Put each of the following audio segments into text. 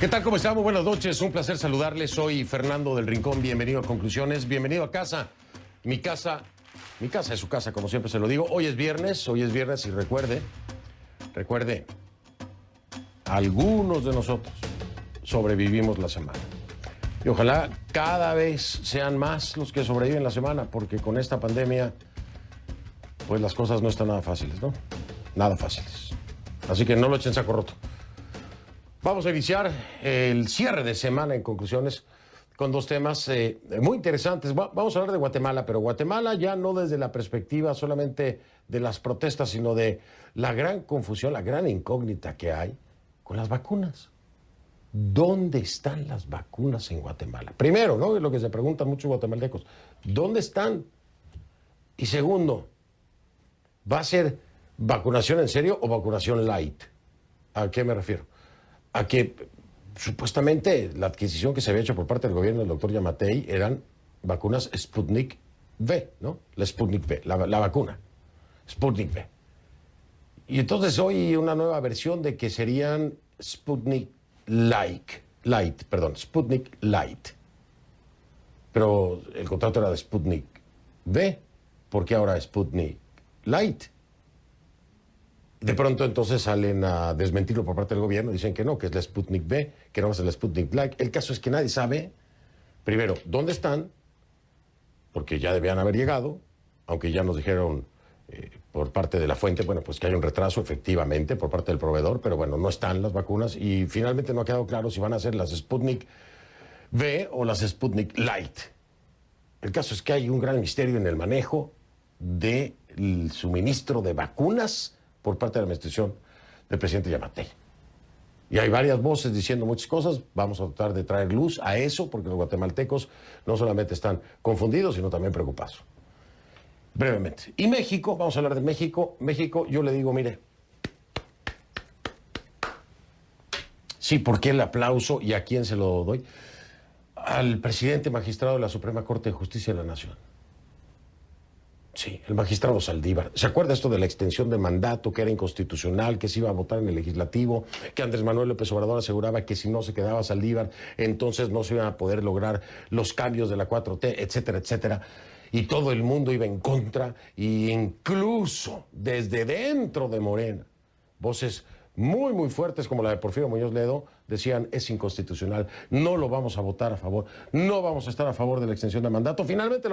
¿Qué tal? ¿Cómo estamos? Buenas noches, un placer saludarles. Soy Fernando del Rincón, bienvenido a Conclusiones, bienvenido a casa. Mi casa es su casa, como siempre se lo digo. Hoy es viernes y recuerde, algunos de nosotros sobrevivimos la semana. Y ojalá cada vez sean más los que sobreviven la semana, porque con esta pandemia, pues las cosas no están nada fáciles, ¿no? Nada fáciles. Así que no lo echen saco roto. Vamos a iniciar el cierre de semana en Conclusiones con dos temas muy interesantes. Vamos a hablar de Guatemala, pero Guatemala ya no desde la perspectiva solamente de las protestas, sino de la gran confusión, la gran incógnita que hay con las vacunas. ¿Dónde están las vacunas en Guatemala? Primero, ¿no? Es lo que se preguntan muchos guatemaltecos. ¿Dónde están? Y segundo, ¿va a ser vacunación en serio o vacunación light? ¿A qué me refiero? A que supuestamente la adquisición que se había hecho por parte del gobierno del doctor Yamatei eran vacunas Sputnik V, ¿no? La Sputnik V, la vacuna, Sputnik V. Y entonces hoy una nueva versión de que serían Sputnik Sputnik Light. Pero el contrato era de Sputnik V, ¿por qué ahora Sputnik Light? De pronto entonces salen a desmentirlo por parte del gobierno, dicen que no, que es la Sputnik V, que no es la Sputnik Light. El caso es que nadie sabe, primero, dónde están, porque ya debían haber llegado, aunque ya nos dijeron por parte de la fuente, bueno, pues que hay un retraso efectivamente por parte del proveedor, pero bueno, no están las vacunas y finalmente no ha quedado claro si van a ser las Sputnik V o las Sputnik Light. El caso es que hay un gran misterio en el manejo del suministro de vacunas por parte de la administración del presidente Yamatei. Y hay varias voces diciendo muchas cosas. Vamos a tratar de traer luz a eso, porque los guatemaltecos no solamente están confundidos, sino también preocupados. Brevemente. Y México, vamos a hablar de México. México, yo le digo, mire, sí, ¿por qué el aplauso y a quién se lo doy? Al presidente magistrado de la Suprema Corte de Justicia de la Nación. Sí, el magistrado Saldívar. ¿Se acuerda esto de la extensión de mandato, que era inconstitucional, que se iba a votar en el legislativo, que Andrés Manuel López Obrador aseguraba que si no se quedaba Saldívar, entonces no se iban a poder lograr los cambios de la 4T, etcétera, etcétera? Y todo el mundo iba en contra, e incluso desde dentro de Morena, voces muy, muy fuertes como la de Porfirio Muñoz Ledo decían es inconstitucional, no lo vamos a votar a favor, no vamos a estar a favor de la extensión de mandato. Finalmente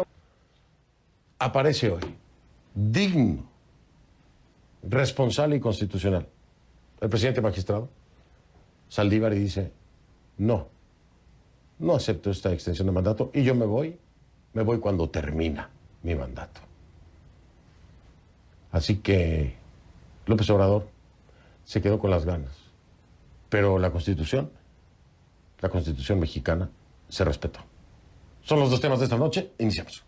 aparece hoy, digno, responsable y constitucional, el presidente magistrado Saldívar y dice, no acepto esta extensión de mandato y yo me voy cuando termina mi mandato. Así que López Obrador se quedó con las ganas, pero la Constitución mexicana se respetó. Son los dos temas de esta noche, iniciamos.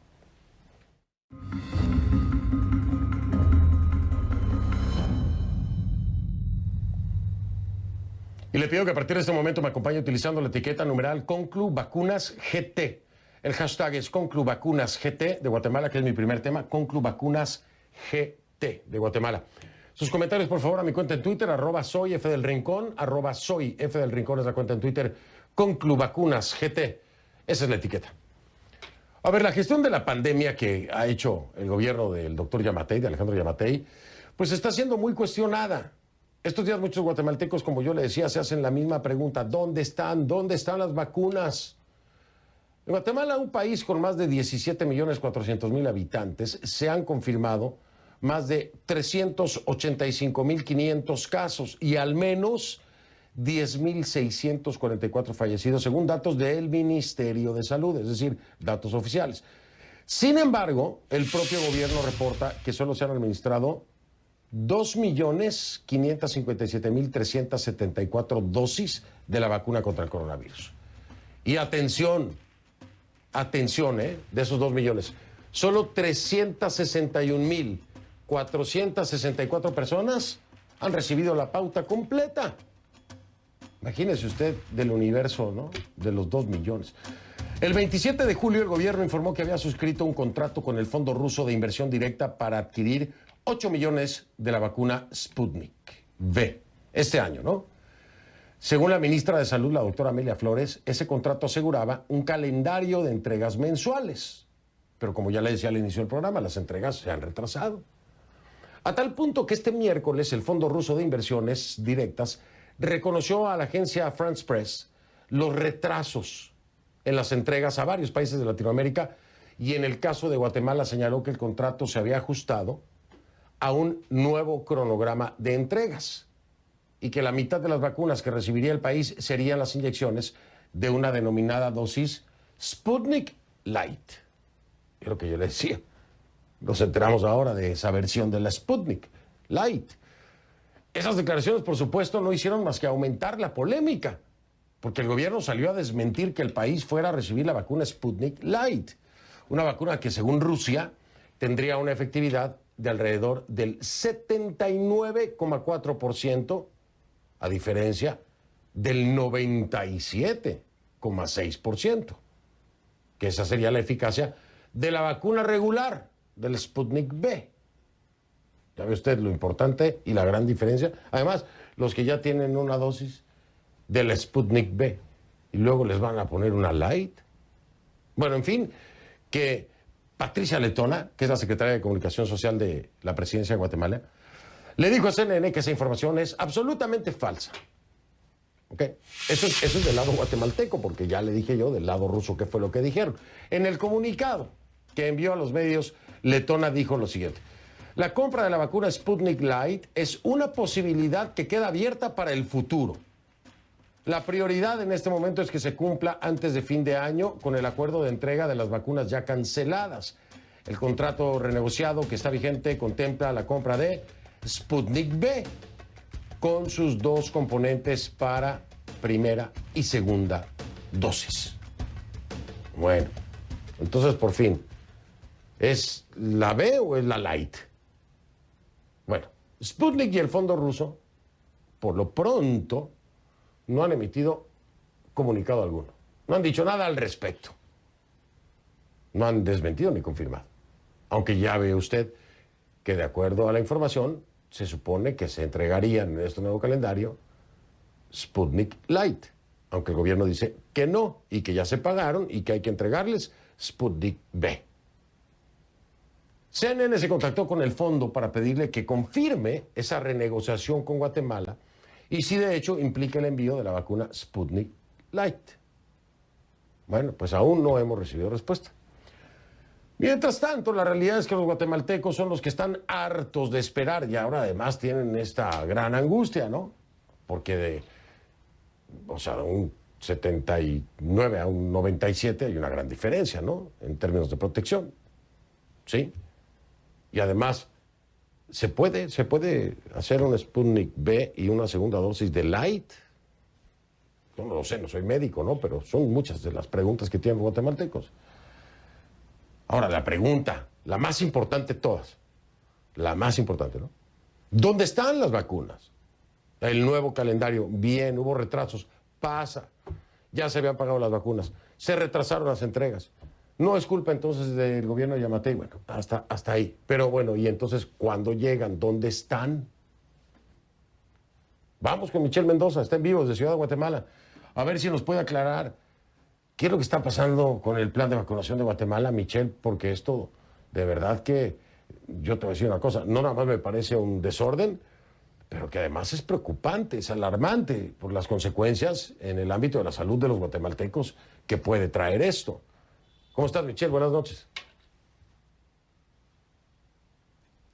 Y le pido que a partir de este momento me acompañe utilizando la etiqueta numeral ConcluVacunasGT. El hashtag es ConcluVacunasGT de Guatemala, que es mi primer tema, ConcluVacunasGT de Guatemala. Sus comentarios, por favor, a mi cuenta en Twitter, @soyfdelrincón, @soyfdelrincón es la cuenta en Twitter, ConcluVacunasGT. Esa es la etiqueta. A ver, la gestión de la pandemia que ha hecho el gobierno del doctor Yamatei, de Alejandro Yamatei, pues está siendo muy cuestionada. Estos días muchos guatemaltecos, como yo le decía, se hacen la misma pregunta. ¿Dónde están? ¿Dónde están las vacunas? En Guatemala, un país con más de 17.400.000 habitantes, se han confirmado más de 385.500 casos y al menos 10.644 fallecidos, según datos del Ministerio de Salud, es decir, datos oficiales. Sin embargo, el propio gobierno reporta que solo se han administrado 2.557.374 dosis de la vacuna contra el coronavirus. Y atención, de esos 2 millones, solo 361.464 personas han recibido la pauta completa. Imagínese usted del universo, ¿no? De los 2 millones. El 27 de julio el gobierno informó que había suscrito un contrato con el Fondo Ruso de Inversión Directa para adquirir 8 millones de la vacuna Sputnik V este año, ¿no? Según la ministra de Salud, la doctora Amelia Flores, ese contrato aseguraba un calendario de entregas mensuales. Pero como ya le decía al inicio del programa, las entregas se han retrasado. A tal punto que este miércoles el Fondo Ruso de Inversiones Directas reconoció a la agencia France Press los retrasos en las entregas a varios países de Latinoamérica y en el caso de Guatemala señaló que el contrato se había ajustado a un nuevo cronograma de entregas y que la mitad de las vacunas que recibiría el país serían las inyecciones de una denominada dosis Sputnik Light. Es lo que yo le decía. Nos enteramos ahora de esa versión de la Sputnik Light. Esas declaraciones, por supuesto, no hicieron más que aumentar la polémica, porque el gobierno salió a desmentir que el país fuera a recibir la vacuna Sputnik Light, una vacuna que, según Rusia, tendría una efectividad de alrededor del 79,4%, a diferencia del 97,6%, que esa sería la eficacia de la vacuna regular, del Sputnik V. Ya ve usted lo importante y la gran diferencia. Además, los que ya tienen una dosis del Sputnik V y luego les van a poner una Light. Bueno, en fin, que Patricia Letona, que es la secretaria de Comunicación Social de la Presidencia de Guatemala, le dijo a CNN que esa información es absolutamente falsa. ¿Ok? Eso es del lado guatemalteco, porque ya le dije yo del lado ruso qué fue lo que dijeron. En el comunicado que envió a los medios, Letona dijo lo siguiente: la compra de la vacuna Sputnik Light es una posibilidad que queda abierta para el futuro. La prioridad en este momento es que se cumpla antes de fin de año con el acuerdo de entrega de las vacunas ya canceladas. El contrato renegociado que está vigente contempla la compra de Sputnik V con sus dos componentes para primera y segunda dosis. Bueno, entonces por fin, ¿es la B o es la Light? Bueno, Sputnik y el Fondo Ruso, por lo pronto, no han emitido comunicado alguno. No han dicho nada al respecto. No han desmentido ni confirmado. Aunque ya ve usted que, de acuerdo a la información, se supone que se entregarían en este nuevo calendario Sputnik Light. Aunque el gobierno dice que no y que ya se pagaron y que hay que entregarles Sputnik V. CNN se contactó con el fondo para pedirle que confirme esa renegociación con Guatemala y si de hecho implica el envío de la vacuna Sputnik Light. Bueno, pues aún no hemos recibido respuesta. Mientras tanto, la realidad es que los guatemaltecos son los que están hartos de esperar y ahora además tienen esta gran angustia, ¿no? Porque de un 79 a un 97 hay una gran diferencia, ¿no? En términos de protección. ¿Sí? Y además, ¿se puede hacer un Sputnik V y una segunda dosis de Light? Yo no lo sé, no soy médico, ¿no? Pero son muchas de las preguntas que tienen los guatemaltecos. Ahora, la pregunta, la más importante de todas, la más importante, ¿no? ¿Dónde están las vacunas? El nuevo calendario, bien, hubo retrasos, pasa. Ya se habían pagado las vacunas, se retrasaron las entregas. No es culpa entonces del gobierno de Yamatei, bueno, hasta ahí. Pero bueno, y entonces, ¿cuándo llegan? ¿Dónde están? Vamos con Michelle Mendoza, está en vivo desde Ciudad de Guatemala, a ver si nos puede aclarar qué es lo que está pasando con el plan de vacunación de Guatemala, Michelle, porque esto, de verdad que, yo te voy a decir una cosa, no nada más me parece un desorden, pero que además es preocupante, es alarmante por las consecuencias en el ámbito de la salud de los guatemaltecos que puede traer esto. ¿Cómo estás, Michelle? Buenas noches.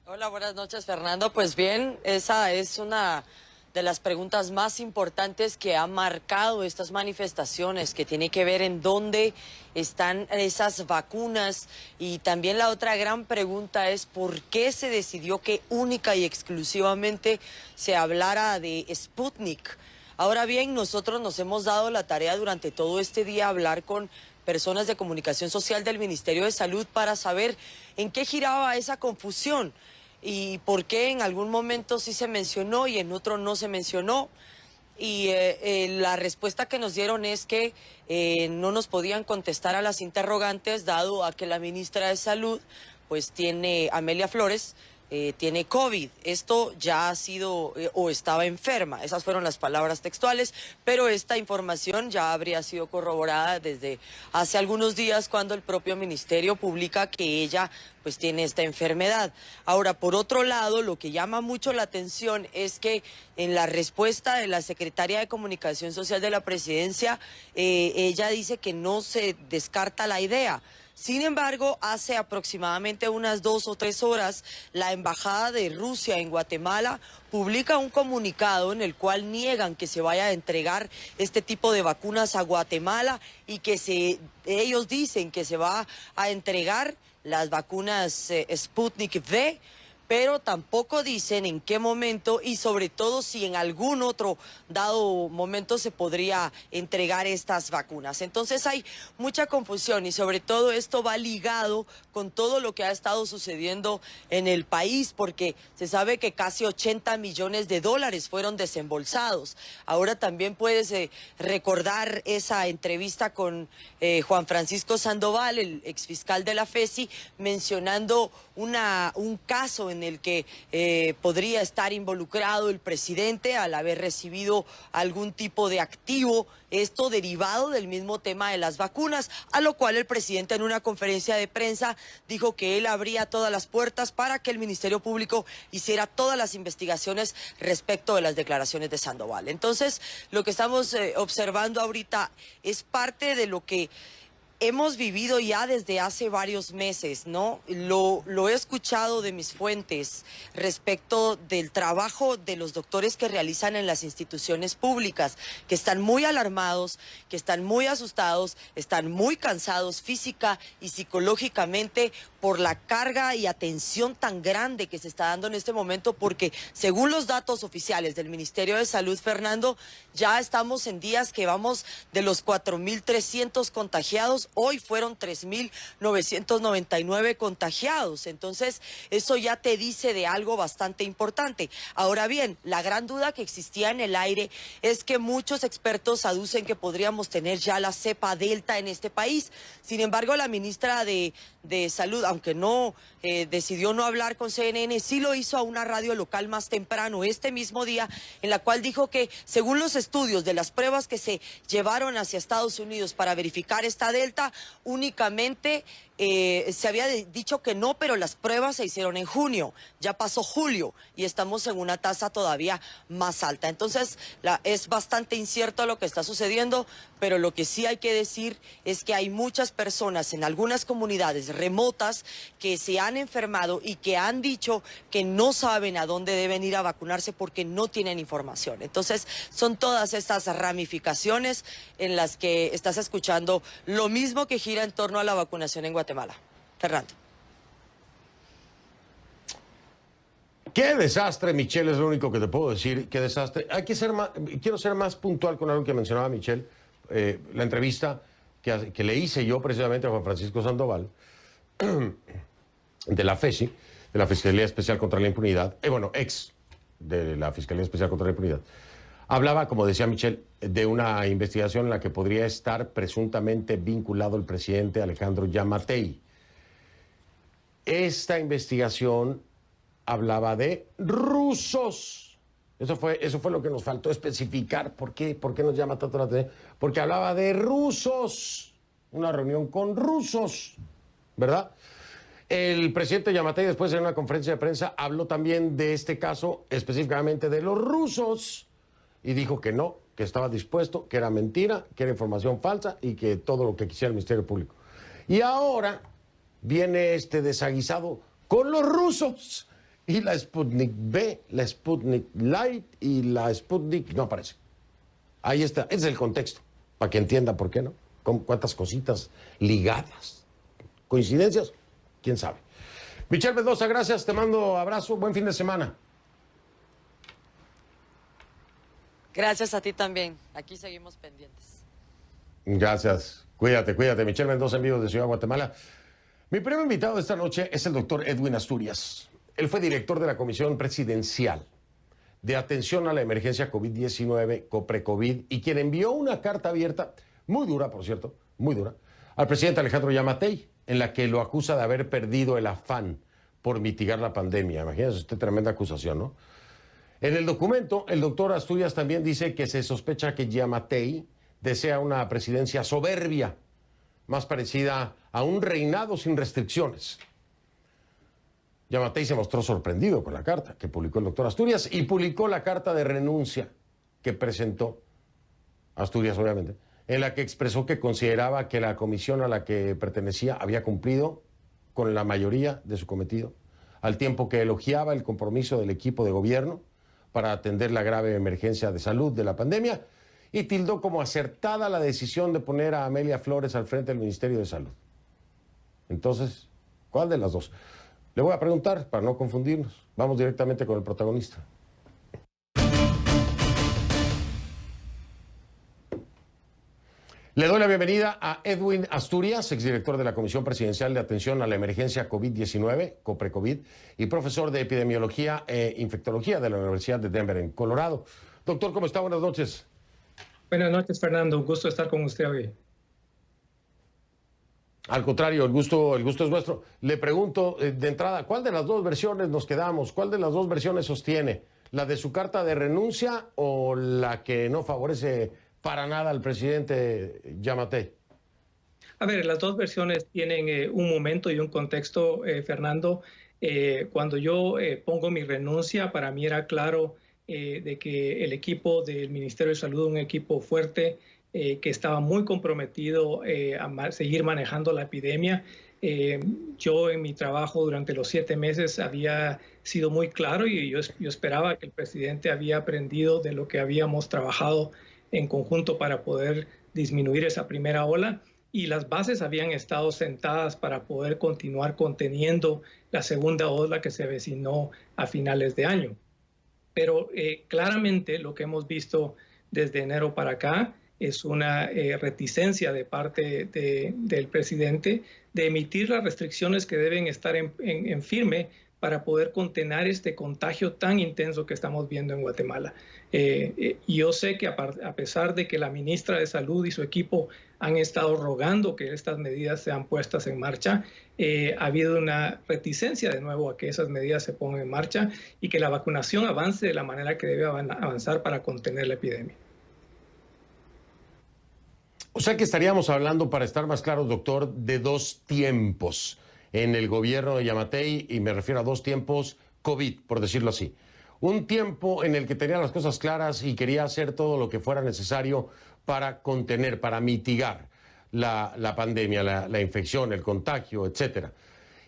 Hola, buenas noches, Fernando. Pues bien, esa es una de las preguntas más importantes que ha marcado estas manifestaciones, que tiene que ver en dónde están esas vacunas. Y también la otra gran pregunta es por qué se decidió que única y exclusivamente se hablara de Sputnik. Ahora bien, nosotros nos hemos dado la tarea durante todo este día hablar con personas de comunicación social del Ministerio de Salud para saber en qué giraba esa confusión y por qué en algún momento sí se mencionó y en otro no se mencionó. Y la respuesta que nos dieron es que no nos podían contestar a las interrogantes, dado a que la ministra de Salud, pues Amelia Flores, tiene COVID. Esto ya ha sido o estaba enferma. Esas fueron las palabras textuales, pero esta información ya habría sido corroborada desde hace algunos días cuando el propio ministerio publica que ella pues tiene esta enfermedad. Ahora, por otro lado, lo que llama mucho la atención es que en la respuesta de la secretaria de Comunicación Social de la Presidencia, ella dice que no se descarta la idea. Sin embargo, hace aproximadamente unas 2 o 3 horas, la Embajada de Rusia en Guatemala publica un comunicado en el cual niegan que se vaya a entregar este tipo de vacunas a Guatemala y que ellos dicen que se va a entregar las vacunas Sputnik V, pero tampoco dicen en qué momento y sobre todo si en algún otro dado momento se podría entregar estas vacunas. Entonces hay mucha confusión y sobre todo esto va ligado con todo lo que ha estado sucediendo en el país, porque se sabe que casi 80 millones de dólares fueron desembolsados. Ahora también puedes recordar esa entrevista con Juan Francisco Sandoval, el exfiscal de la FESI, mencionando un caso en el que podría estar involucrado el presidente al haber recibido algún tipo de activo, esto derivado del mismo tema de las vacunas, a lo cual el presidente en una conferencia de prensa dijo que él abría todas las puertas para que el Ministerio Público hiciera todas las investigaciones respecto de las declaraciones de Sandoval. Entonces, lo que estamos observando ahorita es parte de lo que hemos vivido ya desde hace varios meses, ¿no? Lo he escuchado de mis fuentes respecto del trabajo de los doctores que realizan en las instituciones públicas, que están muy alarmados, que están muy asustados, están muy cansados física y psicológicamente por la carga y atención tan grande que se está dando en este momento, porque según los datos oficiales del Ministerio de Salud, Fernando, ya estamos en días que vamos de los 4.300 contagiados. Hoy fueron 3.999 contagiados. Entonces, eso ya te dice de algo bastante importante. Ahora bien, la gran duda que existía en el aire es que muchos expertos aducen que podríamos tener ya la cepa Delta en este país. Sin embargo, la ministra de Salud, aunque no decidió no hablar con CNN, sí lo hizo a una radio local más temprano, este mismo día, en la cual dijo que según los estudios de las pruebas que se llevaron hacia Estados Unidos para verificar esta Delta, únicamente se había dicho que no, pero las pruebas se hicieron en junio, ya pasó julio y estamos en una tasa todavía más alta. Entonces es bastante incierto lo que está sucediendo, pero lo que sí hay que decir es que hay muchas personas en algunas comunidades remotas que se han enfermado y que han dicho que no saben a dónde deben ir a vacunarse porque no tienen información. Entonces son todas estas ramificaciones en las que estás escuchando lo mismo que gira en torno a la vacunación en Guatemala. Fernando. Qué desastre, Michelle, es lo único que te puedo decir. Qué desastre. Quiero ser más puntual con algo que mencionaba Michelle. La entrevista que le hice yo precisamente a Juan Francisco Sandoval de la FESI, de la Fiscalía Especial contra la Impunidad, ex de la Fiscalía Especial contra la Impunidad, hablaba, como decía Michelle, de una investigación en la que podría estar presuntamente vinculado el presidente Alejandro Yamatei. Esta investigación hablaba de rusos. Eso fue lo que nos faltó especificar. ¿Por qué nos llama tanto la atención? Porque hablaba de rusos. Una reunión con rusos, ¿verdad? El presidente Yamatei después en una conferencia de prensa habló también de este caso, específicamente de los rusos, y dijo que no, que estaba dispuesto, que era mentira, que era información falsa y que todo lo que quisiera el Ministerio Público. Y ahora viene este desaguisado con los rusos y la Sputnik V, la Sputnik Light y la Sputnik no aparece. Ahí está, ese es el contexto, para que entienda por qué no, con cuántas cositas ligadas. ¿Coincidencias? ¿Quién sabe? Michelle Mendoza, gracias, te mando abrazo, buen fin de semana. Gracias a ti también. Aquí seguimos pendientes. Gracias. Cuídate. Michelle Mendoza en vivo de Ciudad Guatemala. Mi primer invitado de esta noche es el doctor Edwin Asturias. Él fue director de la Comisión Presidencial de Atención a la Emergencia COVID-19, COPRECOVID, y quien envió una carta abierta, muy dura, por cierto, muy dura, al presidente Alejandro Yamatei, en la que lo acusa de haber perdido el afán por mitigar la pandemia. Imagínese usted, tremenda acusación, ¿no? En el documento, el doctor Asturias también dice que se sospecha que Giammattei desea una presidencia soberbia, más parecida a un reinado sin restricciones. Giammattei se mostró sorprendido con la carta que publicó el doctor Asturias y publicó la carta de renuncia que presentó Asturias, obviamente, en la que expresó que consideraba que la comisión a la que pertenecía había cumplido con la mayoría de su cometido, al tiempo que elogiaba el compromiso del equipo de gobierno para atender la grave emergencia de salud de la pandemia y tildó como acertada la decisión de poner a Amelia Flores al frente del Ministerio de Salud. Entonces, ¿cuál de las dos? Le voy a preguntar para no confundirnos. Vamos directamente con el protagonista. Le doy la bienvenida a Edwin Asturias, exdirector de la Comisión Presidencial de Atención a la Emergencia COVID-19, COPRECOVID, y profesor de Epidemiología e Infectología de la Universidad de Denver, en Colorado. Doctor, ¿cómo está? Buenas noches. Buenas noches, Fernando. Un gusto estar con usted hoy. Al contrario, el gusto es nuestro. Le pregunto de entrada, ¿cuál de las dos versiones nos quedamos? ¿Cuál de las dos versiones sostiene? ¿La de su carta de renuncia o la que no favorece para nada al presidente Giammattei? A ver, las dos versiones tienen un momento y un contexto, Fernando. Cuando yo pongo mi renuncia, para mí era claro de que el equipo del Ministerio de Salud, un equipo fuerte, que estaba muy comprometido a seguir manejando la epidemia. Yo en mi trabajo durante los 7 meses había sido muy claro y yo esperaba que el presidente había aprendido de lo que habíamos trabajado en conjunto para poder disminuir esa primera ola, y las bases habían estado sentadas para poder continuar conteniendo la segunda ola que se avecinó a finales de año. Pero claramente lo que hemos visto desde enero para acá es una reticencia de parte del presidente de emitir las restricciones que deben estar en firme para poder contener este contagio tan intenso que estamos viendo en Guatemala. Y yo sé que a pesar de que la ministra de Salud y su equipo han estado rogando que estas medidas sean puestas en marcha, ha habido una reticencia de nuevo a que esas medidas se pongan en marcha y que la vacunación avance de la manera que debe avanzar para contener la epidemia. O sea que estaríamos hablando, para estar más claros, doctor, de dos tiempos en el gobierno de Giammattei, y me refiero a dos tiempos COVID, por decirlo así. Un tiempo en el que tenía las cosas claras y quería hacer todo lo que fuera necesario para contener, para mitigar la pandemia, la infección, el contagio, etcétera.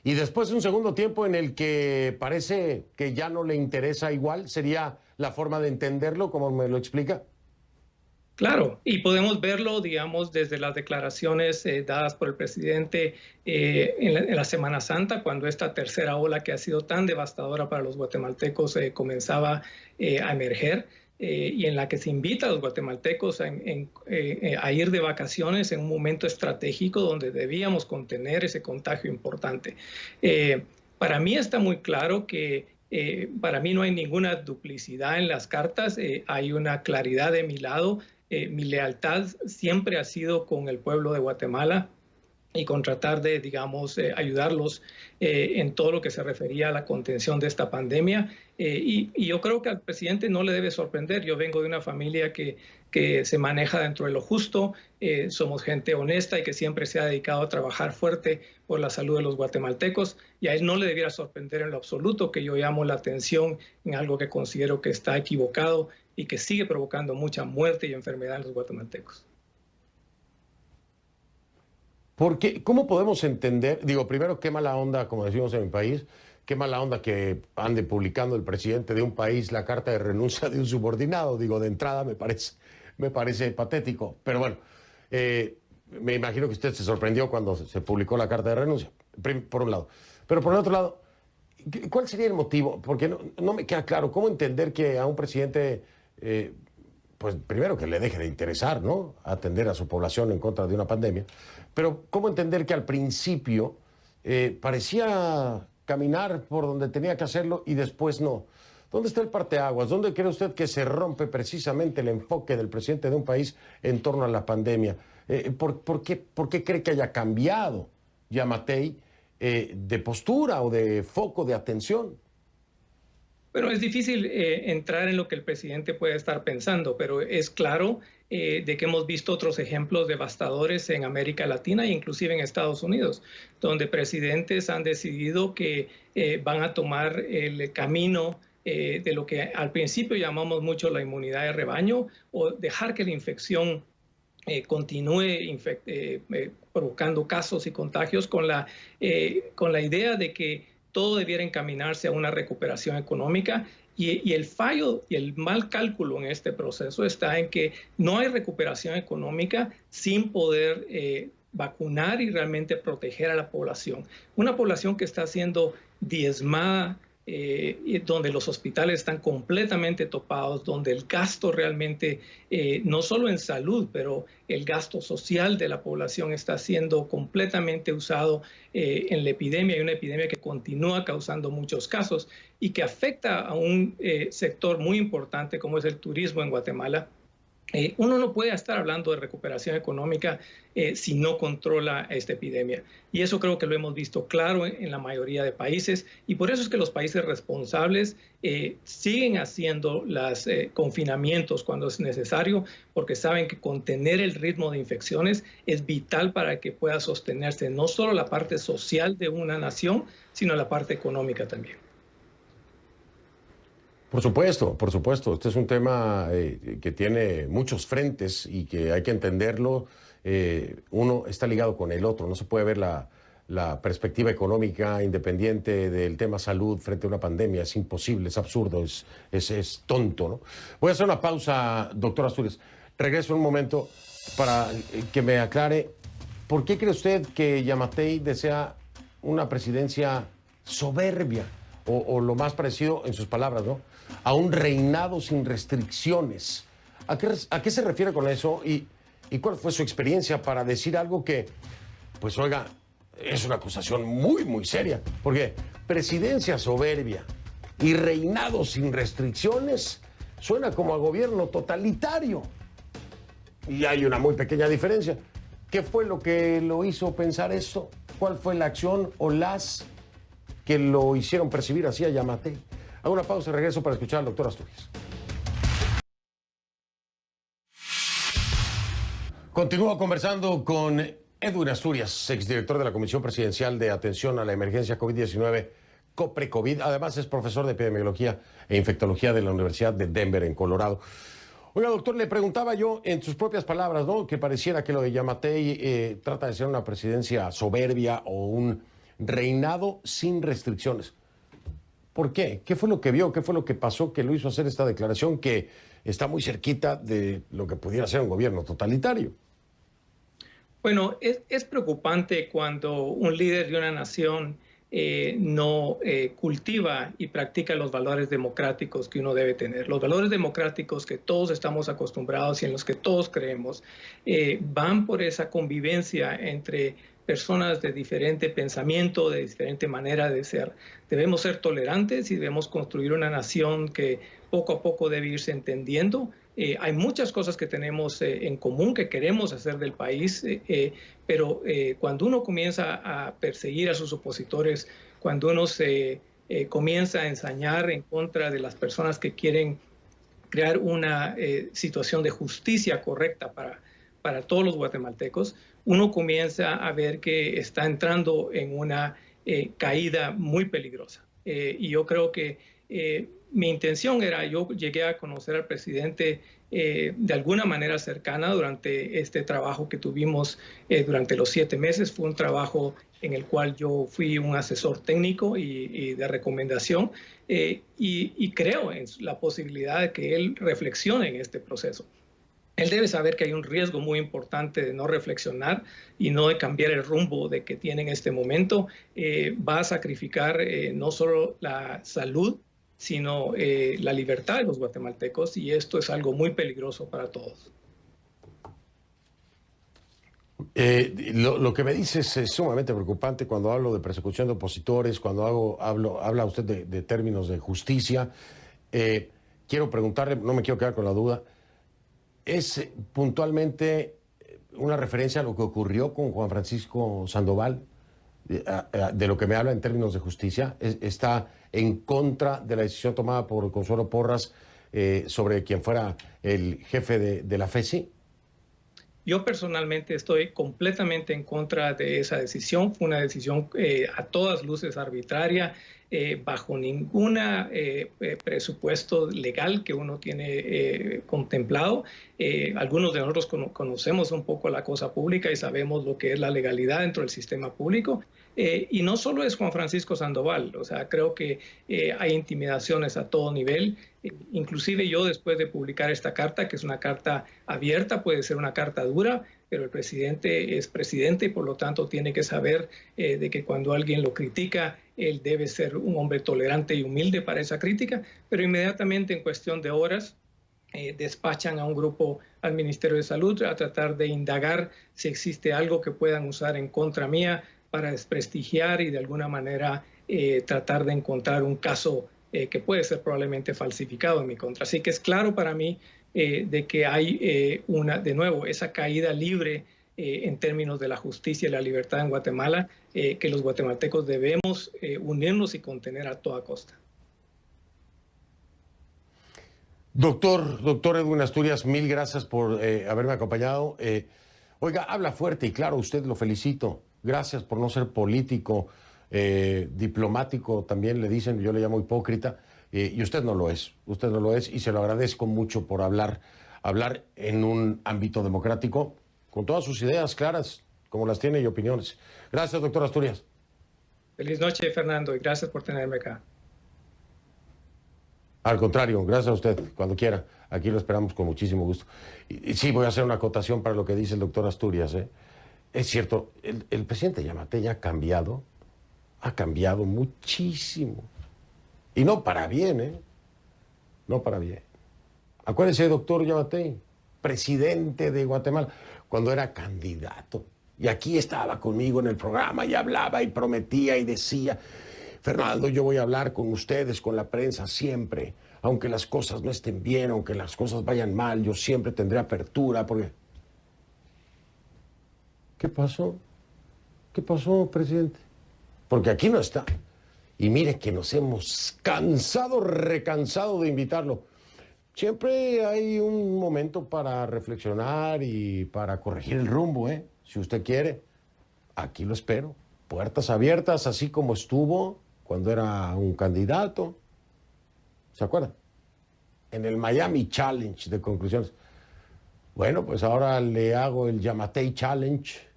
Y después un segundo tiempo en el que parece que ya no le interesa igual. ¿Sería la forma de entenderlo, como me lo explica? Claro, y podemos verlo, digamos, desde las declaraciones dadas por el presidente en la Semana Santa, cuando esta tercera ola que ha sido tan devastadora para los guatemaltecos comenzaba a emerger, y en la que se invita a los guatemaltecos a ir de vacaciones en un momento estratégico donde debíamos contener ese contagio importante. Para mí está muy claro que para mí no hay ninguna duplicidad en las cartas, hay una claridad de mi lado. Mi lealtad siempre ha sido con el pueblo de Guatemala y con tratar de, digamos, ayudarlos en todo lo que se refería a la contención de esta pandemia. Y yo creo que al presidente no le debe sorprender. Yo vengo de una familia que se maneja dentro de lo justo, somos gente honesta y que siempre se ha dedicado a trabajar fuerte por la salud de los guatemaltecos, y a él no le debiera sorprender en lo absoluto que yo llamo la atención en algo que considero que está equivocado y que sigue provocando mucha muerte y enfermedad en los guatemaltecos. Porque, ¿cómo podemos entender? Digo, primero, qué mala onda, como decimos en mi país, qué mala onda que ande publicando el presidente de un país la carta de renuncia de un subordinado. Digo, de entrada me parece patético. Pero bueno, me imagino que usted se sorprendió cuando se publicó la carta de renuncia, por un lado. Pero por el otro lado, ¿cuál sería el motivo? Porque no me queda claro cómo entender que a un presidente, pues primero que le deje de interesar, ¿no?, atender a su población en contra de una pandemia. Pero ¿cómo entender que al principio parecía caminar por donde tenía que hacerlo y después no? ¿Dónde está el parteaguas? ¿Dónde cree usted que se rompe precisamente el enfoque del presidente de un país en torno a la pandemia? ¿Por qué cree que haya cambiado Giammattei de postura o de foco de atención. Bueno, es difícil entrar en lo que el presidente puede estar pensando, pero es claro de que hemos visto otros ejemplos devastadores en América Latina e inclusive en Estados Unidos, donde presidentes han decidido que van a tomar el camino de lo que al principio llamamos mucho la inmunidad de rebaño, o dejar que la infección continúe provocando casos y contagios con la idea de que todo debiera encaminarse a una recuperación económica, y el fallo y el mal cálculo en este proceso está en que no hay recuperación económica sin poder vacunar y realmente proteger a la población. Una población que está siendo diezmada, donde los hospitales están completamente topados, donde el gasto realmente, no solo en salud, pero el gasto social de la población está siendo completamente usado en la epidemia, y una epidemia que continúa causando muchos casos y que afecta a un sector muy importante como es el turismo en Guatemala. Uno no puede estar hablando de recuperación económica si no controla esta epidemia. Y eso creo que lo hemos visto claro en la mayoría de países. Y por eso es que los países responsables siguen haciendo los confinamientos cuando es necesario, porque saben que contener el ritmo de infecciones es vital para que pueda sostenerse no solo la parte social de una nación, sino la parte económica también. Por supuesto, por supuesto. Este es un tema que tiene muchos frentes y que hay que entenderlo. Uno está ligado con el otro. No se puede ver la perspectiva económica independiente del tema salud frente a una pandemia. Es imposible, es absurdo, es tonto, ¿no? Voy a hacer una pausa, doctor Asturias. Regreso en un momento para que me aclare. ¿Por qué cree usted que Yamatei desea una presidencia soberbia? O lo más parecido, en sus palabras, ¿no?, a un reinado sin restricciones. ¿A qué se refiere con eso? ¿Y cuál fue su experiencia para decir algo que, pues oiga, es una acusación muy, muy seria? Porque presidencia soberbia y reinado sin restricciones suena como a gobierno totalitario. Y hay una muy pequeña diferencia. ¿Qué fue lo que lo hizo pensar esto? ¿Cuál fue la acción o las que lo hicieron percibir así a Yamatei? Hago una pausa y regreso para escuchar al doctor Asturias. Continúo conversando con Edwin Asturias, exdirector de la Comisión Presidencial de Atención a la Emergencia COVID-19, COPRECOVID. Además es profesor de Epidemiología e Infectología de la Universidad de Denver, en Colorado. Oiga, doctor, le preguntaba yo, en sus propias palabras, ¿no?, que pareciera que lo de Yamatei trata de ser una presidencia soberbia o un reinado sin restricciones. ¿Por qué? ¿Qué fue lo que vio? ¿Qué fue lo que pasó que lo hizo hacer esta declaración que está muy cerquita de lo que pudiera ser un gobierno totalitario? Bueno, es preocupante cuando un líder de una nación no cultiva y practica los valores democráticos que uno debe tener. Los valores democráticos que todos estamos acostumbrados y en los que todos creemos van por esa convivencia entre personas de diferente pensamiento, de diferente manera de ser. Debemos ser tolerantes y debemos construir una nación que poco a poco debe irse entendiendo. Hay muchas cosas que tenemos en común, que queremos hacer del país, pero cuando uno comienza a perseguir a sus opositores, cuando uno se comienza a ensañar en contra de las personas que quieren crear una situación de justicia correcta para todos los guatemaltecos, uno comienza a ver que está entrando en una caída muy peligrosa. Y yo creo que mi intención era, yo llegué a conocer al presidente de alguna manera cercana durante este trabajo que tuvimos durante los 7 meses. Fue un trabajo en el cual yo fui un asesor técnico y de recomendación, y creo en la posibilidad de que él reflexione en este proceso. Él debe saber que hay un riesgo muy importante de no reflexionar y no de cambiar el rumbo de que tiene en este momento. Va a sacrificar no solo la salud, sino la libertad de los guatemaltecos, y esto es algo muy peligroso para todos. Lo que me dices es sumamente preocupante cuando hablo de persecución de opositores, cuando habla usted de términos de justicia. Quiero preguntarle, no me quiero quedar con la duda, ¿es puntualmente una referencia a lo que ocurrió con Juan Francisco Sandoval? de lo que me habla en términos de justicia? ¿Está en contra de la decisión tomada por Consuelo Porras sobre quien fuera el jefe de la FESI? Yo personalmente estoy completamente en contra de esa decisión. Fue una decisión a todas luces arbitraria, bajo ningún presupuesto legal que uno tiene contemplado. Algunos de nosotros conocemos un poco la cosa pública y sabemos lo que es la legalidad dentro del sistema público. Y no solo es Juan Francisco Sandoval, o sea, creo que hay intimidaciones a todo nivel. Inclusive yo, después de publicar esta carta, que es una carta abierta, puede ser una carta dura, pero el presidente es presidente y por lo tanto tiene que saber de que cuando alguien lo critica, él debe ser un hombre tolerante y humilde para esa crítica, pero inmediatamente en cuestión de horas despachan a un grupo al Ministerio de Salud a tratar de indagar si existe algo que puedan usar en contra mía para desprestigiar y de alguna manera tratar de encontrar un caso que puede ser probablemente falsificado en mi contra. Así que es claro para mí de que hay de nuevo, esa caída libre en términos de la justicia y la libertad en Guatemala, que los guatemaltecos debemos unirnos y contener a toda costa. Doctor Edwin Asturias, mil gracias por haberme acompañado. Oiga, habla fuerte y claro, usted lo felicito. Gracias por no ser político, diplomático también le dicen, yo le llamo hipócrita, y usted no lo es y se lo agradezco mucho por hablar en un ámbito democrático con todas sus ideas claras, como las tiene y opiniones. Gracias, doctor Asturias. Feliz noche, Fernando, y gracias por tenerme acá. Al contrario, gracias a usted, cuando quiera. Aquí lo esperamos con muchísimo gusto. Y sí, voy a hacer una acotación para lo que dice el doctor Asturias. Es cierto, el presidente Yamatei ha cambiado muchísimo. Y no para bien, no para bien. Acuérdese, doctor Yamatei, presidente de Guatemala, cuando era candidato. Y aquí estaba conmigo en el programa y hablaba y prometía y decía: Fernando, yo voy a hablar con ustedes, con la prensa, siempre. Aunque las cosas no estén bien, aunque las cosas vayan mal, yo siempre tendré apertura, porque... ¿Qué pasó? ¿Qué pasó, presidente? Porque aquí no está. Y mire que nos hemos recansado de invitarlo. Siempre hay un momento para reflexionar y para corregir el rumbo, si usted quiere. Aquí lo espero. Puertas abiertas, así como estuvo cuando era un candidato. ¿Se acuerdan? En el Miami Challenge de conclusiones. Bueno, pues ahora le hago el Yamatei Challenge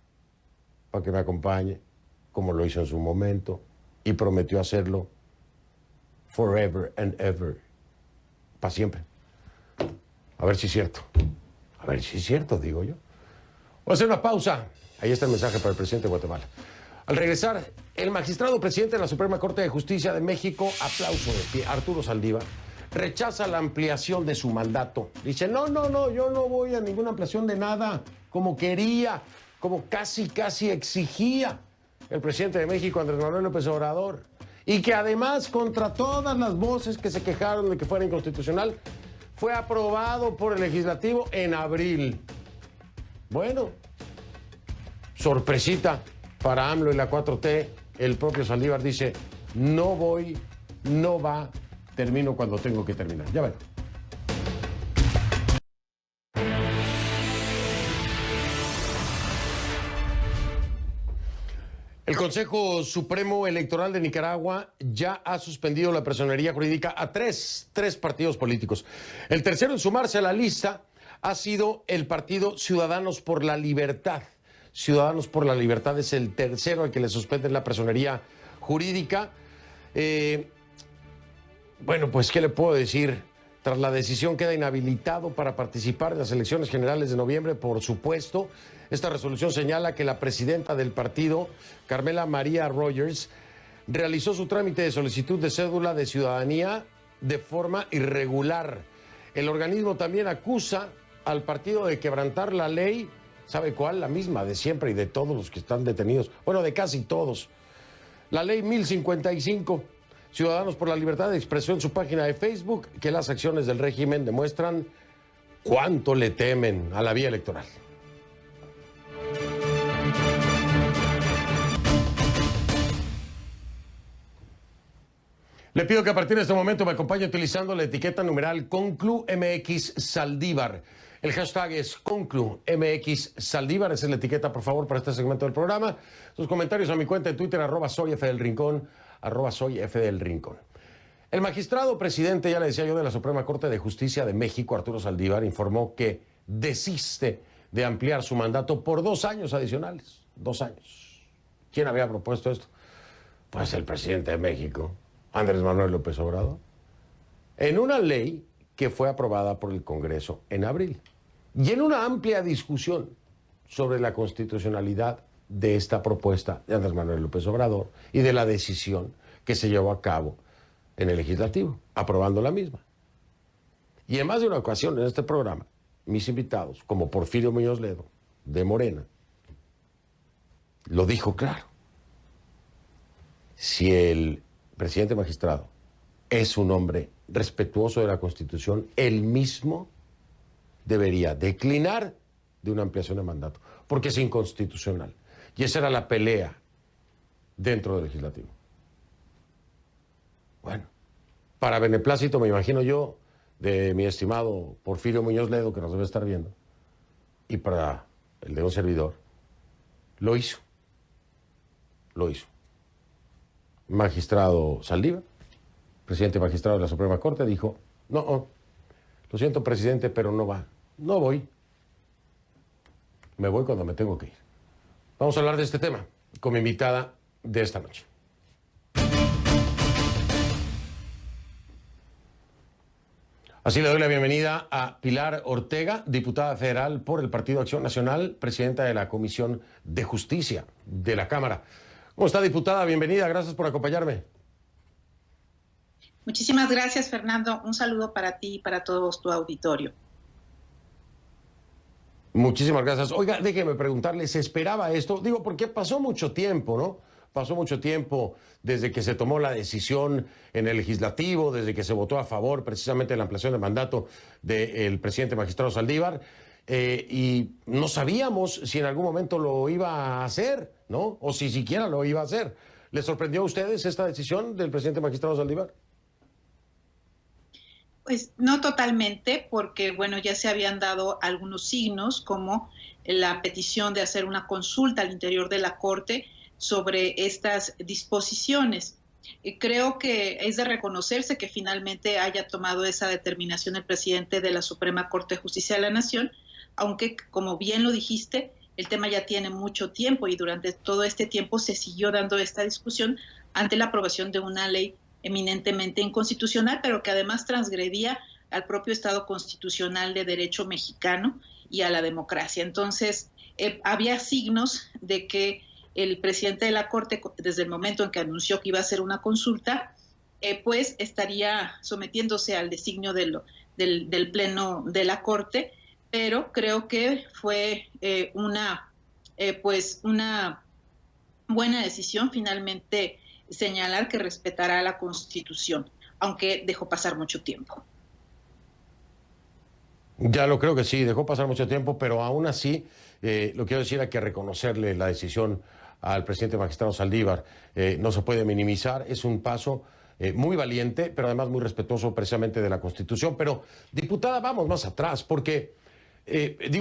para que me acompañe, como lo hizo en su momento, y prometió hacerlo forever and ever, para siempre. A ver si es cierto. A ver si es cierto, digo yo. Voy a hacer una pausa. Ahí está el mensaje para el presidente de Guatemala. Al regresar, el magistrado presidente de la Suprema Corte de Justicia de México, aplauso de pie, Arturo Saldívar, rechaza la ampliación de su mandato. Dice, no, yo no voy a ninguna ampliación de nada, como quería, como casi exigía el presidente de México, Andrés Manuel López Obrador, y que además, contra todas las voces que se quejaron de que fuera inconstitucional, fue aprobado por el legislativo en abril. Bueno, sorpresita para AMLO y la 4T, el propio Saldívar dice, no voy, no va, termino cuando tengo que terminar. Ya ven. El Consejo Supremo Electoral de Nicaragua ya ha suspendido la personería jurídica a tres partidos políticos. El tercero en sumarse a la lista ha sido el partido Ciudadanos por la Libertad. Ciudadanos por la Libertad es el tercero al que le suspenden la personería jurídica. Bueno, pues, ¿qué le puedo decir? Tras la decisión queda inhabilitado para participar en las elecciones generales de noviembre, por supuesto. Esta resolución señala que la presidenta del partido, Carmela María Rogers, realizó su trámite de solicitud de cédula de ciudadanía de forma irregular. El organismo también acusa al partido de quebrantar la ley, ¿sabe cuál? La misma de siempre y de todos los que están detenidos. Bueno, de casi todos. La ley 1055. Ciudadanos por la Libertad expresó en su página de Facebook que las acciones del régimen demuestran cuánto le temen a la vía electoral. Le pido que a partir de este momento me acompañe utilizando la etiqueta numeral ConcluMX Saldívar. El hashtag es ConcluMX Saldívar. Esa es la etiqueta, por favor, para este segmento del programa. Sus comentarios a mi cuenta de Twitter, @soyfdelrincón, @soyfdelrincón. El magistrado presidente, ya le decía yo, de la Suprema Corte de Justicia de México, Arturo Saldívar, informó que desiste de ampliar su mandato por 2 años adicionales. 2 años. ¿Quién había propuesto esto? Pues el presidente de México, Andrés Manuel López Obrador, en una ley que fue aprobada por el Congreso en abril y en una amplia discusión sobre la constitucionalidad de esta propuesta de Andrés Manuel López Obrador y de la decisión que se llevó a cabo en el Legislativo, aprobando la misma. Y en más de una ocasión en este programa, mis invitados, como Porfirio Muñoz Ledo, de Morena, lo dijo claro. Si el presidente magistrado es un hombre respetuoso de la Constitución, él mismo debería declinar de una ampliación de mandato, porque es inconstitucional. Y esa era la pelea dentro del Legislativo. Bueno, para beneplácito, me imagino yo, de mi estimado Porfirio Muñoz Ledo, que nos debe estar viendo, y para el de un servidor, lo hizo. Lo hizo. Magistrado Saldívar, presidente magistrado de la Suprema Corte, dijo, no, lo siento, presidente, pero no va. No voy. Me voy cuando me tengo que ir. Vamos a hablar de este tema con mi invitada de esta noche. Así le doy la bienvenida a Pilar Ortega, diputada federal por el Partido Acción Nacional, presidenta de la Comisión de Justicia de la Cámara. ¿Cómo está, diputada? Bienvenida, gracias por acompañarme. Muchísimas gracias, Fernando. Un saludo para ti y para todo tu auditorio. Muchísimas gracias. Oiga, déjeme preguntarle, ¿se esperaba esto? Digo, porque pasó mucho tiempo, ¿no? Pasó mucho tiempo desde que se tomó la decisión en el Legislativo, desde que se votó a favor precisamente de la ampliación de mandato del presidente magistrado Saldívar, y no sabíamos si en algún momento lo iba a hacer, ¿no? O si siquiera lo iba a hacer. ¿Les sorprendió a ustedes esta decisión del presidente magistrado Saldívar? Pues no totalmente, porque bueno, ya se habían dado algunos signos, como la petición de hacer una consulta al interior de la Corte sobre estas disposiciones. Creo que es de reconocerse que finalmente haya tomado esa determinación el presidente de la Suprema Corte de Justicia de la Nación, aunque, como bien lo dijiste, el tema ya tiene mucho tiempo y durante todo este tiempo se siguió dando esta discusión ante la aprobación de una ley eminentemente inconstitucional, pero que además transgredía al propio Estado constitucional de derecho mexicano y a la democracia. Entonces, había signos de que el presidente de la Corte, desde el momento en que anunció que iba a hacer una consulta, pues estaría sometiéndose al designio del Pleno de la Corte, pero creo que fue una buena decisión finalmente señalar que respetará la Constitución, aunque dejó pasar mucho tiempo. Ya lo creo que sí, dejó pasar mucho tiempo, pero aún así, lo quiero decir, hay que reconocerle la decisión al presidente magistrado Saldívar. No se puede minimizar, es un paso muy valiente, pero además muy respetuoso precisamente de la Constitución. Pero, diputada, vamos más atrás, porque,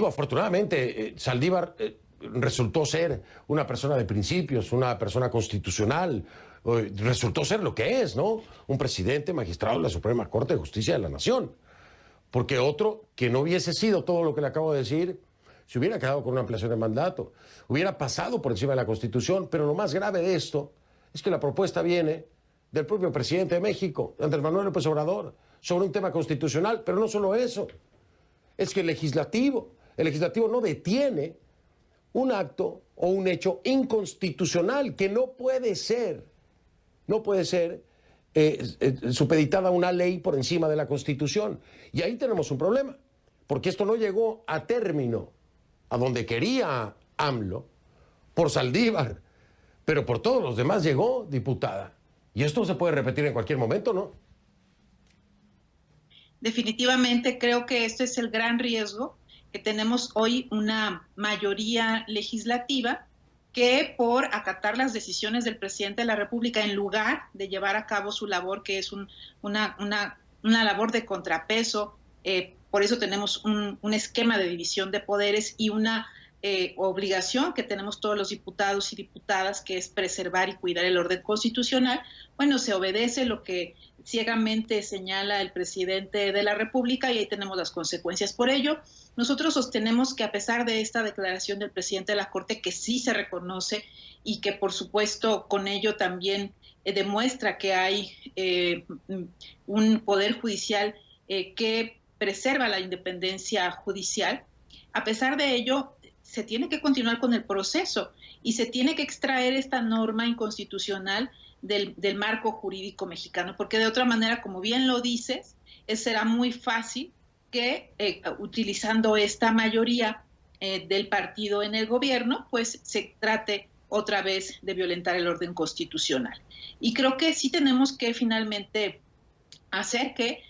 afortunadamente, Saldívar resultó ser una persona de principios, una persona constitucional, resultó ser lo que es, ¿no? Un presidente magistrado de la Suprema Corte de Justicia de la Nación. Porque otro que no hubiese sido todo lo que le acabo de decir, se hubiera quedado con una ampliación de mandato, hubiera pasado por encima de la Constitución. Pero lo más grave de esto es que la propuesta viene del propio presidente de México, Andrés Manuel López Obrador, sobre un tema constitucional. Pero no solo eso, es que el legislativo no detiene un acto o un hecho inconstitucional que no puede ser supeditada a una ley por encima de la Constitución. Y ahí tenemos un problema, porque esto no llegó a término a donde quería AMLO por Saldívar, pero por todos los demás llegó, diputada. Y esto se puede repetir en cualquier momento, ¿no? Definitivamente creo que este es el gran riesgo, que tenemos hoy una mayoría legislativa que por acatar las decisiones del presidente de la República en lugar de llevar a cabo su labor, que es una labor de contrapeso. Por eso tenemos un esquema de división de poderes y una obligación que tenemos todos los diputados y diputadas, que es preservar y cuidar el orden constitucional. Bueno, se obedece lo que ciegamente señala el presidente de la República y ahí tenemos las consecuencias. Por ello, nosotros sostenemos que a pesar de esta declaración del presidente de la Corte, que sí se reconoce y que por supuesto con ello también demuestra que hay un poder judicial que preserva la independencia judicial, a pesar de ello se tiene que continuar con el proceso y se tiene que extraer esta norma inconstitucional del marco jurídico mexicano, porque de otra manera, como bien lo dices, será muy fácil que utilizando esta mayoría del partido en el gobierno, pues se trate otra vez de violentar el orden constitucional. Y creo que sí tenemos que finalmente hacer que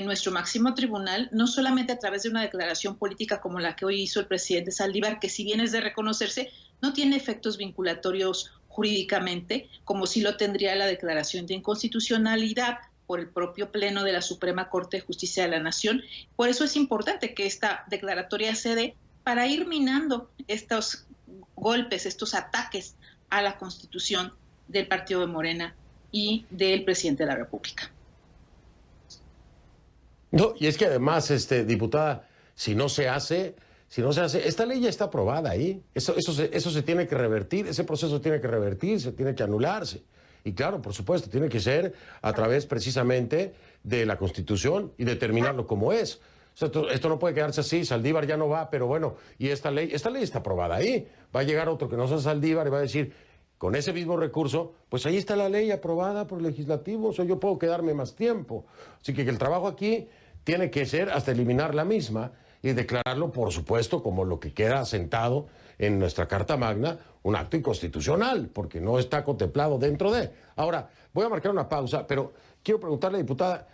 nuestro máximo tribunal, no solamente a través de una declaración política como la que hoy hizo el presidente Saldívar, que si bien es de reconocerse, no tiene efectos vinculatorios jurídicamente, como sí lo tendría la declaración de inconstitucionalidad por el propio Pleno de la Suprema Corte de Justicia de la Nación. Por eso es importante que esta declaratoria se dé para ir minando estos golpes, estos ataques a la Constitución del partido de Morena y del presidente de la República. No, y es que además, diputada, si no se hace, esta ley ya está aprobada ahí. Eso se tiene que revertir, ese proceso tiene que revertirse, tiene que anularse. Y claro, por supuesto, tiene que ser a través precisamente de la Constitución y determinarlo como es. O sea, esto no puede quedarse así, Saldívar ya no va, pero bueno, y esta ley está aprobada ahí. Va a llegar otro que no sea Saldívar y va a decir, con ese mismo recurso, pues ahí está la ley aprobada por el legislativo, o sea, yo puedo quedarme más tiempo. Así que el trabajo aquí tiene que ser hasta eliminar la misma y declararlo, por supuesto, como lo que queda asentado en nuestra Carta Magna, un acto inconstitucional, porque no está contemplado dentro de. Ahora, voy a marcar una pausa, pero quiero preguntarle, diputada,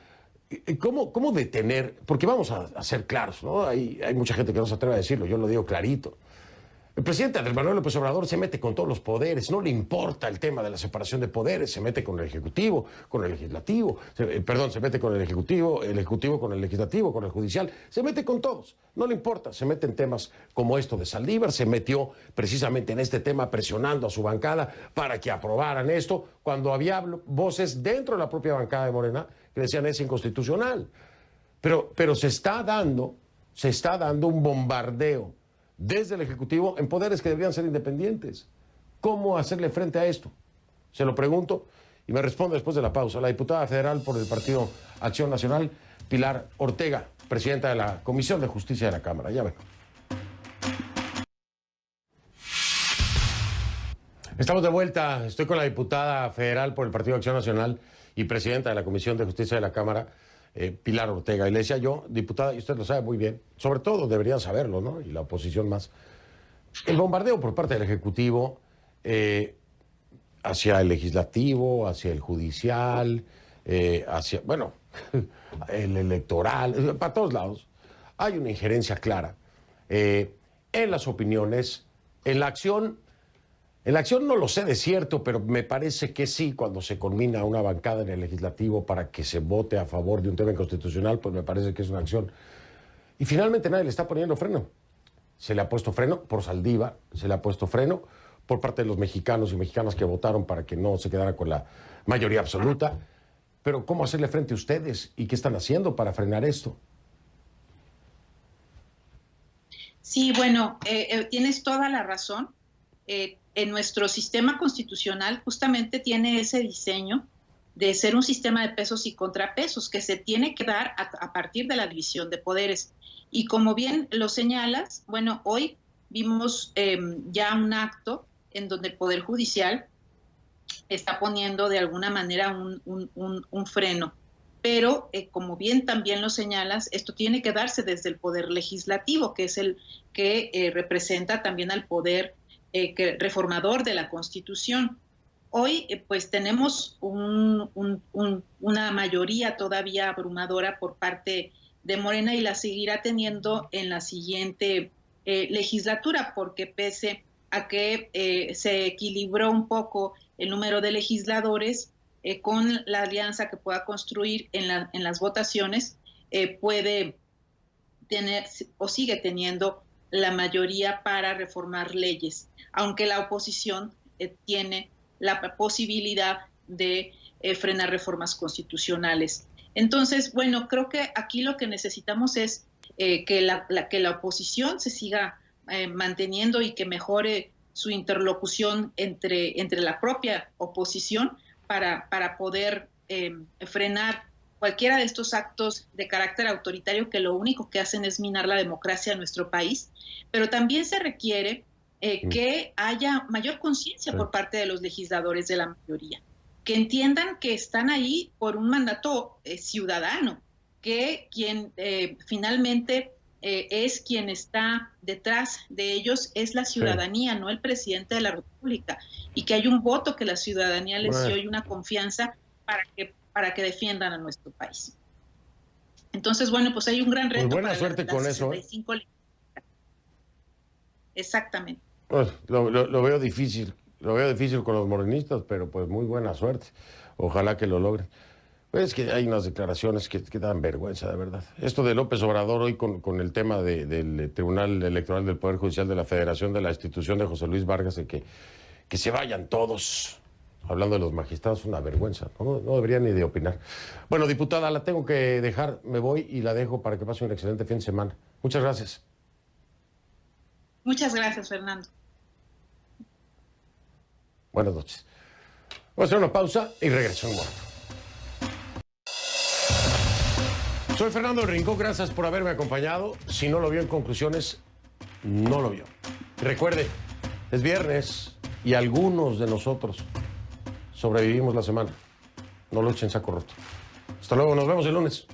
¿cómo detener? Porque vamos a ser claros, ¿no? Hay mucha gente que no se atreve a decirlo, yo lo digo clarito. El presidente Andrés Manuel López Obrador se mete con todos los poderes, no le importa el tema de la separación de poderes, se mete con el Ejecutivo, con el Legislativo, se mete con el Ejecutivo con el Legislativo, con el Judicial, se mete con todos, no le importa, se mete en temas como esto de Saldívar, se metió precisamente en este tema presionando a su bancada para que aprobaran esto, cuando había voces dentro de la propia bancada de Morena que decían es inconstitucional. Pero se está dando un bombardeo desde el Ejecutivo en poderes que deberían ser independientes. ¿Cómo hacerle frente a esto? Se lo pregunto y me responde después de la pausa la diputada federal por el Partido Acción Nacional, Pilar Ortega, presidenta de la Comisión de Justicia de la Cámara. Ya vengo. Estamos de vuelta. Estoy con la diputada federal por el Partido Acción Nacional y presidenta de la Comisión de Justicia de la Cámara, Pilar Ortega. Y le decía yo, diputada, y usted lo sabe muy bien, sobre todo deberían saberlo, ¿no? Y la oposición más. El bombardeo por parte del Ejecutivo hacia el Legislativo, hacia el Judicial, hacia, bueno, el electoral, para todos lados. Hay una injerencia clara en las opiniones, en la acción. En la acción no lo sé de cierto, pero me parece que sí, cuando se culmina una bancada en el Legislativo para que se vote a favor de un tema inconstitucional, pues me parece que es una acción. Y finalmente nadie le está poniendo freno. Se le ha puesto freno por Saldívar, se le ha puesto freno por parte de los mexicanos y mexicanas que votaron para que no se quedara con la mayoría absoluta. Pero ¿cómo hacerle frente a ustedes y qué están haciendo para frenar esto? Sí, bueno, tienes toda la razón. En nuestro sistema constitucional justamente tiene ese diseño de ser un sistema de pesos y contrapesos que se tiene que dar a partir de la división de poderes. Y como bien lo señalas, bueno, hoy vimos ya un acto en donde el Poder Judicial está poniendo de alguna manera un freno. Pero, como bien también lo señalas, esto tiene que darse desde el Poder Legislativo, que es el que representa también al Poder reformador de la Constitución. Hoy pues tenemos una mayoría todavía abrumadora por parte de Morena y la seguirá teniendo en la siguiente legislatura, porque pese a que se equilibró un poco el número de legisladores con la alianza que pueda construir en las votaciones, puede tener o sigue teniendo la mayoría para reformar leyes, aunque la oposición tiene la posibilidad de frenar reformas constitucionales. Entonces, bueno, creo que aquí lo que necesitamos es que la oposición se siga manteniendo y que mejore su interlocución entre la propia oposición para poder frenar cualquiera de estos actos de carácter autoritario que lo único que hacen es minar la democracia en nuestro país. Pero también se requiere que haya mayor conciencia por parte de los legisladores de la mayoría, que entiendan que están ahí por un mandato ciudadano, que quien finalmente es quien está detrás de ellos es la ciudadanía, no el presidente de la República, y que hay un voto que la ciudadanía les dio y una confianza para que defiendan a nuestro país. Entonces, bueno, pues hay un gran reto. Pues buena suerte con eso. Exactamente. Pues, lo veo difícil. Lo veo difícil con los morenistas, pero pues muy buena suerte. Ojalá que lo logren. Pues es que hay unas declaraciones que dan vergüenza, de verdad. Esto de López Obrador hoy con el tema del Tribunal Electoral del Poder Judicial de la Federación, de la institución de José Luis Vargas, de que se vayan todos. Hablando de los magistrados, una vergüenza. No debería ni de opinar. Bueno, diputada, la tengo que dejar. Me voy y la dejo para que pase un excelente fin de semana. Muchas gracias. Muchas gracias, Fernando. Buenas noches. Vamos a hacer una pausa y regreso en un momento. Soy Fernando Rincón, gracias por haberme acompañado. Si no lo vio en conclusiones, no lo vio. Recuerde, es viernes y algunos de nosotros sobrevivimos la semana. No lo echen saco roto. Hasta luego, nos vemos el lunes.